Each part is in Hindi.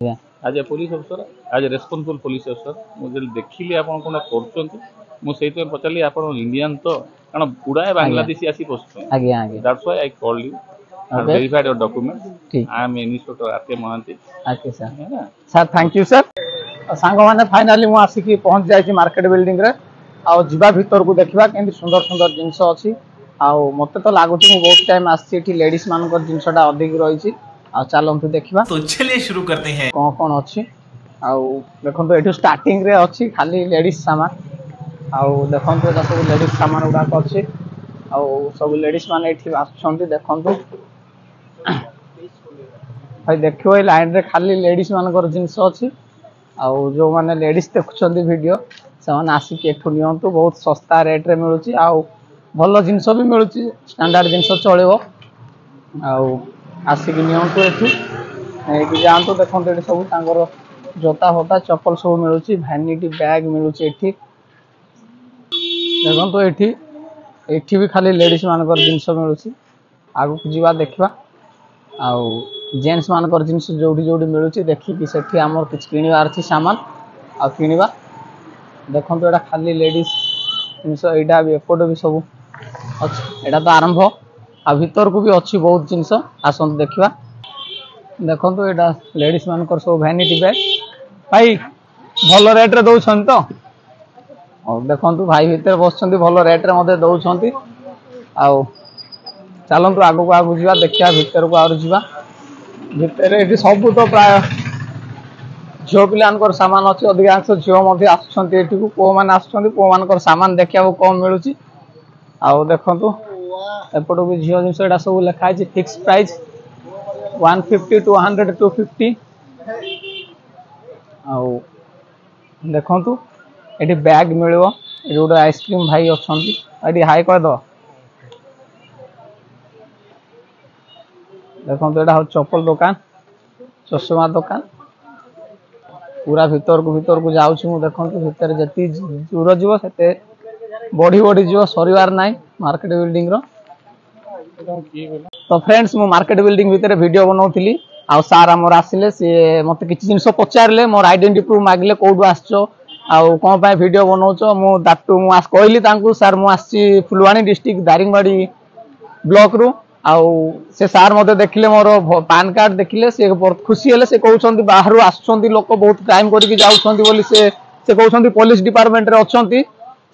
आज ए पुलिस अफसर आज ए रेस्पॉन्सिबल पुलिस अफसर मुझे देखिली आपण कोन करछंती मु सेहित पचाली आपण इंडियन तो कारण गुड़ाए बांग्लादेशी आसी पसुछन that's why I called you and verified your documents I am Inspector R.K. Mohanty okay sir sir thank you sir सांग माने फाइनली मु आसी पहुंच जाई मार्केट बिल्डिंग रे आ जिबा भीतर को देखिबा केंति सुंदर सुंदर जिंस अछि आ मते तो लागुची मु बहुत टाइम आसी एठी लेडीज मानकर जिंसटा अधिक रही छी आ चलंतु देखिबा तो चलिए शुरू करते हैं कोन अछि आ देखंतु एठी स्टार्टिंग रे अछि खाली लेडीज सामान आ देखंतु एटा सब लेडीज सामान उडा अछि आ सब लेडीज माने एठी आछंती देखंतु भाई देखियो ए लाइन रे खाली लेडीज मानकर जिंस अछि आ जो माने लेडीज देखुछंती वीडियो से माने आसी के एठु नियंतु बहुत सस्ता रेट रे मिलुची आ भलो जिंस भी मिलुची स्टैंडर्ड जिंस चलेबो आ आसी के नियंतु एठु एठी जानतो देखंतु एठी सब तांगर जोता होता चप्पल सब मिलुची वैनिटी बैग मिलुची एठी देखंतु एठी एठी भी खाली लेडीज मानकर जिंस मिलुची आगु जीवा देखबा आ जेंट्स मानकर जिंस जोडी जोडी मिलुची देखि कि सेठी हमर किछ किनिबार छी सामान आ किनिबा देखंतु एटा खाली लेडीज जिंस एटा भी एपोड भी सब अछि एटा तो आरंभ आ भीतर को भी अछि बहुत जिंस आसंत देखिबा देखंतु एटा लेडीज मानकर सब वैनिटी बैग भाई भलो रेट रे दउ छन तो और देखंतु भाई भीतर बसछंती भलो रेट रे मते दउ छंती आ चलंतु आगु आगु जीवा देखिया भीतर को आरो जीवा भीतर एठी सब तो प्राय झियो पिलानकर सामान अछि अधिकांश झियो मध्ये आछंती एठी को को मान आछंती को मानकर सामान देखिया को कम मिलुची आ देखंतु एपटो भी झियो जिंस एटा सब लिखा अछि फिक्स प्राइस 150 टू 100 टू 50 आ देखंतु एठी बैग मिलबो एठी गोटे आइसक्रीम भाई अछंती एठी हाई कर दो देखो एटा चप्पल दुकान चश्मा दुकान पूरा भीतर को जाउछी मु देखो भीतर जति दूर जीवो सेते बड़ी बड़ी जीवो सरीवार नाही मार्केट बिल्डिंग रो तो फ्रेंड्स मु मार्केट बिल्डिंग भीतर वीडियो बनाउथिली आ सार हमर आसिले से मते किछि जिंस पचारले मोर आइडेंटिटी प्रूफ मागले कोडु आछो आ कोन पाए वीडियो बनाउछो मु दाटू मु आस कहली तांकू सर मु आसी फुलवाणी डिस्ट्रिक्ट दारिंगबाड़ी ब्लॉक रू आउ से सार मते देखिले मोर पैन कार्ड देखिले से बहुत खुशी हेले से कहउछंती बाहरु आछंती लोक बहुत क्राइम करि के जाउछंती बोली से कहउछंती पुलिस डिपार्टमेंट रे अछंती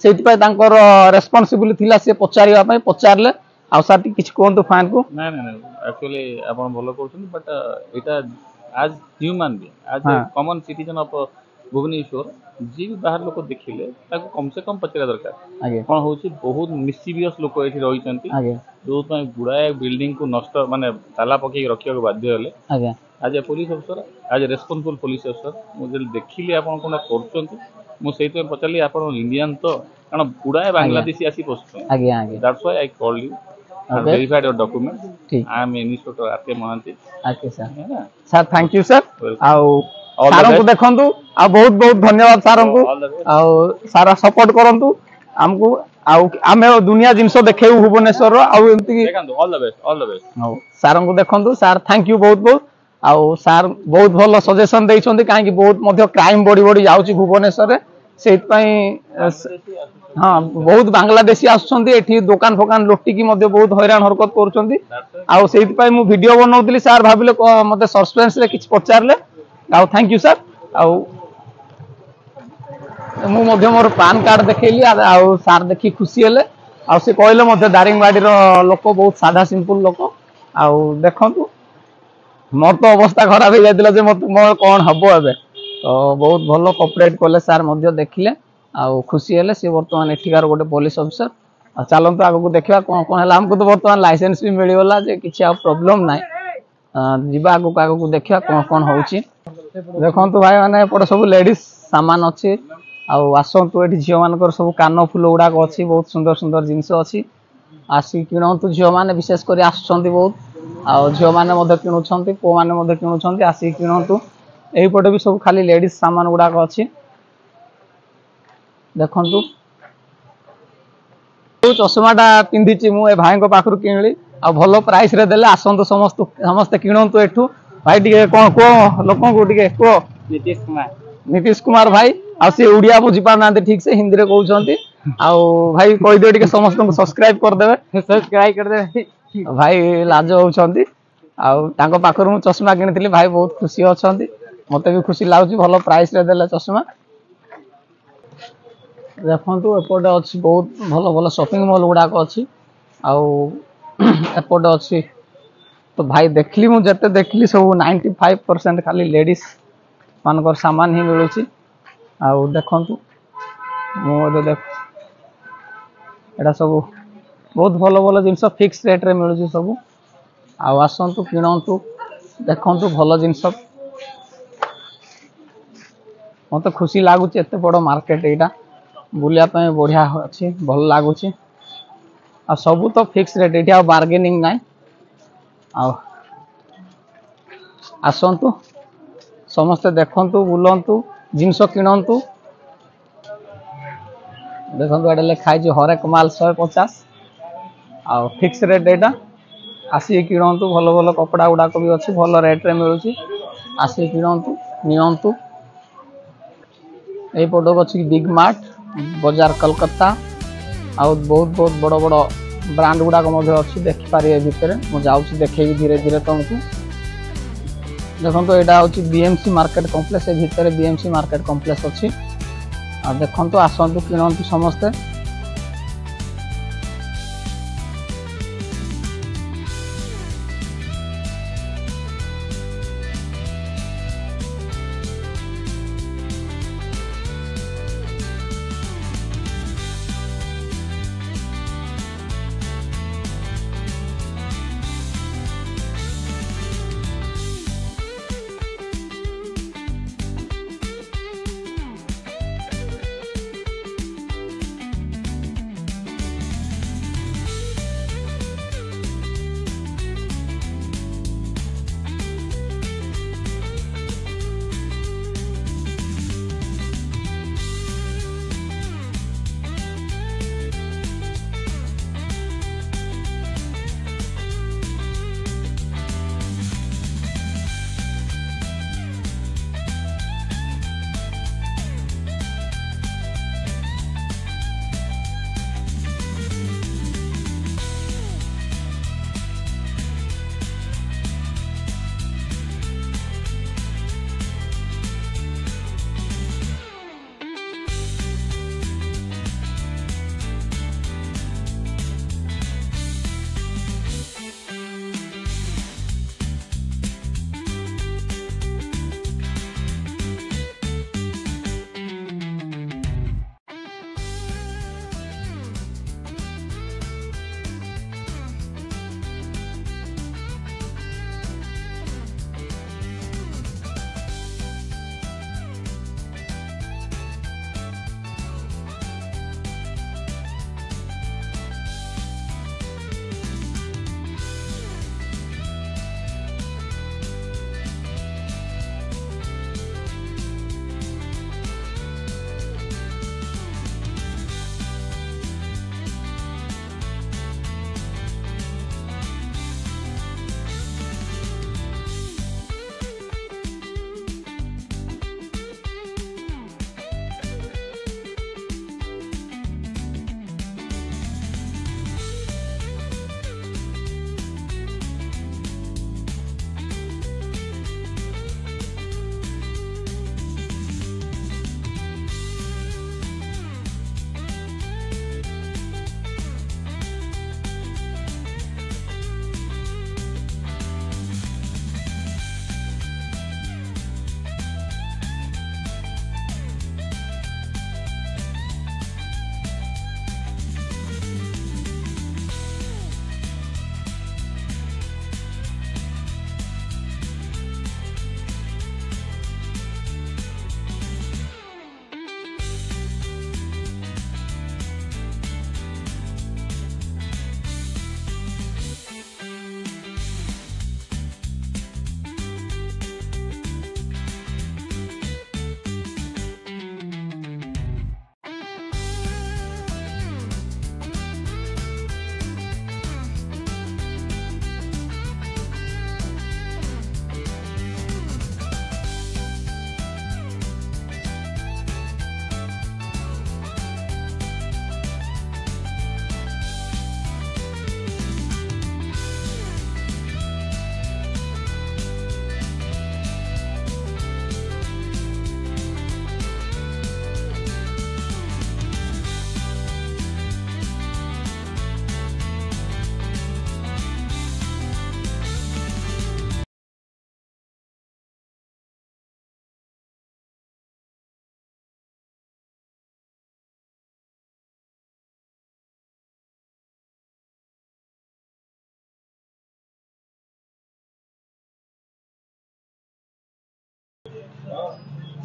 सेति पय तांकर रेस्पोंसिबल थिला से पचारिबा पय पचारले आ सर किछ कोंतु फाइन को ना ना ना एक्चुअली आपण भलो करछन बट एटा आज ह्यूमन बी आज कॉमन सिटीजन ऑफ भुवनेश्वर जी भी बाहर लोक देखिले ताको कम से कम पचरा दरकार कोन होची बहुत मिसिवियस लोक एठी रही चंती जो पय गुडाए बिल्डिंग को नष्ट माने ताला पके रखिया को बाध्य हले आज ए पुलिस अफसर आज रेस्पॉन्सिबल पुलिस अफसर मुझे देखिली आपण कोन करछंती मु सेहित पचाली आपण इंडियन तो कारण गुडाए बांग्लादेशी आसी पसुछन that's why I called you and verified your documents I am Inspector R.K. Mohanty okay sir sir thank you sir आ सारन को देखंतु आ बहुत बहुत धन्यवाद सारन को आ सारा सपोर्ट करंतु हमको आ आमे दुनिया जिंस देखेउ भुवनेश्वर आ एमती देखंतु ऑल द बेस्ट सारन को देखंतु सर थैंक यू बहुत बहुत आ सर बहुत भलो सजेशन दैछंती काहे कि बहुत मध्य क्राइम बड़ी बड़ी जाउची भुवनेश्वर रे सेत पई हाँ बहुत बांग्लादेशी आछंती एठी दुकान फोकान लोटी की मध्य बहुत हैरान हरकत करछंती आ सेति पय मु वीडियो बनाउतली सर भाबिले मते सस्पेंस रे किछ पचारले आ थैंक यू सर आ मु मध्य मोर पैन कार्ड देखैली आ सर देखि खुशी हेले आ से कहले मध्य दारिंगबाड़ी रो लोक बहुत सादा सिंपल लोक आ देखंतु मोर तो अवस्था खराब हो जायतिला जे मोर कोन हबो एबे तो बहुत भलो कोऑपरेट करले सर मध्य देखिले आ खुशी हेले से वर्तमान एठिकार गोटे पुलिस ऑफिसर आ चलंतु आगु देखिबा कोन कोन हला हमको तो वर्तमान लाइसेंस भी मिली गला जे किछि आ प्रॉब्लम नाही जीवा आगु देखिबा कोन कोन होउची देखंतु भाई माने पड सब लेडीज सामान अछि आ आसंतु एठी झियो मानकर सब कानो फुल उडा को अछि बहुत सुंदर सुंदर जिंस अछि आसी किनंतु झियो माने विशेष करी आछंती बहुत आ झियो माने मधे किनुछंती को माने मधे किनुछंती आसी किनंतु एही पटे भी सब खाली लेडीज सामान उडा को अछि देखंतु चश्माटा पिंधिची मु ए भाई को पाखरु किनली आ भलो प्राइस रे देले आसंतु समस्त किनंतु एठू भाई टिके कौन को लोक को टिके को नीतीश कुमार भाई आ से उड़िया बुझी पाना ठीक से हिंदी रे कहउछंती आ भाई कहि दियो टिके समस्त को सब्सक्राइब कर देबे भाई लाज होउछंती आ तांको पाखर मु चश्मा किनिथिली भाई बहुत खुशी अछंती मते भी खुशी लागुची भलो प्राइस रे देला चश्मा देखंतु एपटे अछि बहुत भलो भलो शॉपिंग मॉल गुडा को अछि आ एपटे अछि तो भाई देखली मु जते देखली सब 95% खाली लेडीज मानकर सामान ही मिलुची आ देखंतु मु देख एटा सब बहुत भलो भलो जिंस फिक्स रेट रे मिलुची सब आ आसंतु किणंतु देखंतु भलो जिंस मते खुशी लागुची एते बड़ मार्केट एटा बुलिया पे बढ़िया अच्छी भल लगुच आ सब तो फिक्स रेट ये बार्गेनिंग नाई आसतु समस्ते देखु बुलंतु जिनस किणतु देखो ये लिखाई हरेक माल 150 आ फिक्स रेट यहाँ आसिक किणतु भल भल कपड़ा गुड़ाक भी अच्छी भल रेट रे मिलूँ आसिक किणतु नियंतु यही पटक अच्छी बिग मार्ट बाजार कलकत्ता आउ बहुत बहुत बड़ बड़ ब्रांड गुड़ाक अच्छी देखिपारे भितर मुझे देखे धीरे धीरे तुमको देखो तो यहाँ हूँ बीएमसी मार्केट कॉम्प्लेक्स भितर बीएमसी मार्केट कॉम्प्लेक्स अच्छी देखो आसतु किणतु समस्ते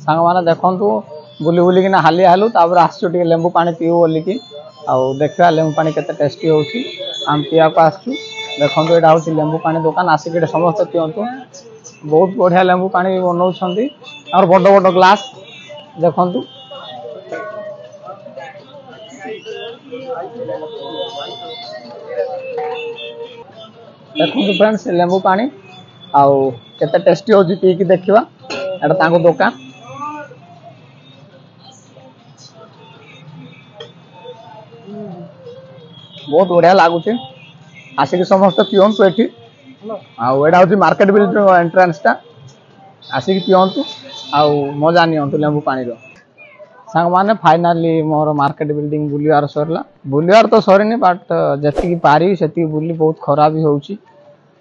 सांग मैंने देखु बुली बुलिकिना हालिया हेलु तापर आसचु टिके लेंबू पानी पीऊ बोलिकी आउ देखा लेंबू पानी केते टेस्टी होउची आम पिया को आसचु देखु एटा होची लेंबू पानी दुकान आसिक समस्त पियंतु बहुत बढ़िया लेंबू पानी बनाउछंती और बड़ बड़ ग्लास देखंतु देखंतु फ्रेंड्स लेंबू पानी आउ केते टेस्टी होची पी की देखिबा एटा तांको दुकान बहुत बढ़िया लगुच आसिक समस्त पिंतु ये आउटा हूँ मार्केट बिल्डिंग एंट्रांसटा आसिक पिंतु आउ मजा नियंतु लेंबू पानी सांग मैंने फाइनाली मोर मार्केट बिल्डिंग बुलियार सरला बुलियार तो सरीनी बट जी पारि से बुली बहुत खराब भी होची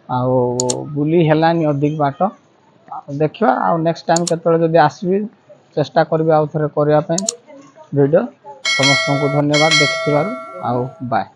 बुली हेलानी अधिक बाट देखिए आ नेक्स्ट टाइम केतले आसबि चेष्टा करी आउ थे करने वीडियो समस्त को धन्यवाद देखिथिबारु आउ बाय।